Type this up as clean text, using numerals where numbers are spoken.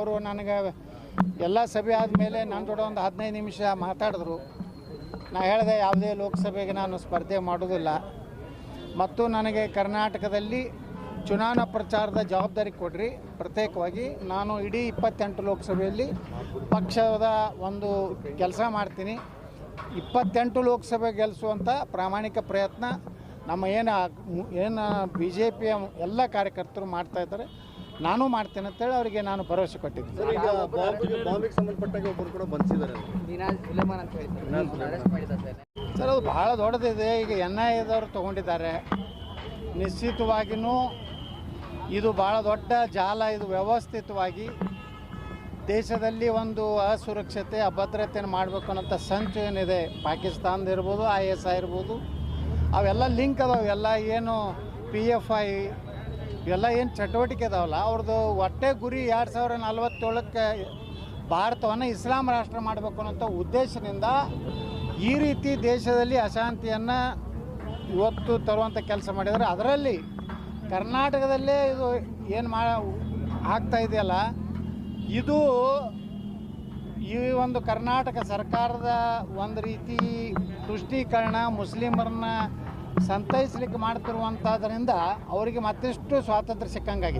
ಅವರು ನನಗೆ ಎಲ್ಲ ಸಭೆ ಆದಮೇಲೆ ನನ್ನ ಜೊತೆ ಒಂದು 15 ನಿಮಿಷ ಮಾತಾಡಿದ್ರು. ನಾನು ಹೇಳಿದೆ ಯಾವುದೇ ಲೋಕಸಭೆಗೆ ನಾನು ಸ್ಪರ್ಧೆ ಮಾಡೋದಿಲ್ಲ ಮತ್ತು ನನಗೆ ಕರ್ನಾಟಕದಲ್ಲಿ ಚುನಾವಣಾ ಪ್ರಚಾರದ ಜವಾಬ್ದಾರಿ ಕೊಡ್ರಿ ಪ್ರತ್ಯೇಕವಾಗಿ. ನಾನು ಇಡೀ 28 ಲೋಕಸಭೆಯಲ್ಲಿ ಪಕ್ಷದ ಒಂದು ಕೆಲಸ ಮಾಡ್ತೀನಿ. 28 ಲೋಕಸಭೆ ಗೆಲ್ಲಿಸುವಂಥ ಪ್ರಾಮಾಣಿಕ ಪ್ರಯತ್ನ ನಮ್ಮ ಏನು BJPಯ ಎಲ್ಲ ಕಾರ್ಯಕರ್ತರು ಮಾಡ್ತಾಯಿದ್ದಾರೆ, ನಾನು ಮಾಡ್ತೇನೆ ಅಂತೇಳಿ ಅವರಿಗೆ ನಾನು ಭರವಸೆ ಕೊಟ್ಟಿದ್ದೆ. ಸರ್ ಅದು ಭಾಳ ದೊಡ್ಡದಿದೆ. ಈಗ NIAದವರು ತೊಗೊಂಡಿದ್ದಾರೆ. ನಿಶ್ಚಿತವಾಗಿಯೂ ಇದು ಭಾಳ ದೊಡ್ಡ ಜಾಲ. ಇದು ವ್ಯವಸ್ಥಿತವಾಗಿ ದೇಶದಲ್ಲಿ ಒಂದು ಅಸುರಕ್ಷತೆ ಅಭದ್ರತೆಯನ್ನು ಮಾಡಬೇಕು ಅನ್ನೋಂಥ ಸಂಚು ಏನಿದೆ, ಪಾಕಿಸ್ತಾನದ ಇರ್ಬೋದು, ISI ಇರ್ಬೋದು, ಅವೆಲ್ಲ ಲಿಂಕ್ ಅದಾವೆ. ಎಲ್ಲ ಏನು PFI ಇವೆಲ್ಲ ಏನು ಚಟುವಟಿಕೆ ಅದಾವಲ್ಲ, ಅವ್ರದ್ದು ಒಟ್ಟೆ ಗುರಿ 2047ಕ್ಕೆ ಭಾರತವನ್ನು ಇಸ್ಲಾಂ ರಾಷ್ಟ್ರ ಮಾಡಬೇಕು ಅನ್ನೋಂಥ ಉದ್ದೇಶದಿಂದ ಈ ರೀತಿ ದೇಶದಲ್ಲಿ ಅಶಾಂತಿಯನ್ನು ಇವತ್ತು ತರುವಂಥ ಕೆಲಸ ಮಾಡಿದರೆ, ಅದರಲ್ಲಿ ಕರ್ನಾಟಕದಲ್ಲೇ ಇದು ಏನು ಆಗ್ತಾ ಇದೆಯಲ್ಲ, ಇದು ಈ ಒಂದು ಕರ್ನಾಟಕ ಸರ್ಕಾರದ ಒಂದು ರೀತಿ ತುಷ್ಟೀಕರಣ, ಮುಸ್ಲಿಮರನ್ನ ಸಂತೈಸಲಿಕ್ಕೆ ಮಾಡ್ತಿರುವಂಥದ್ರಿಂದ ಅವರಿಗೆ ಮತ್ತಿಷ್ಟು ಸ್ವಾತಂತ್ರ್ಯ ಸಿಕ್ಕಂಗಾಗಿದೆ.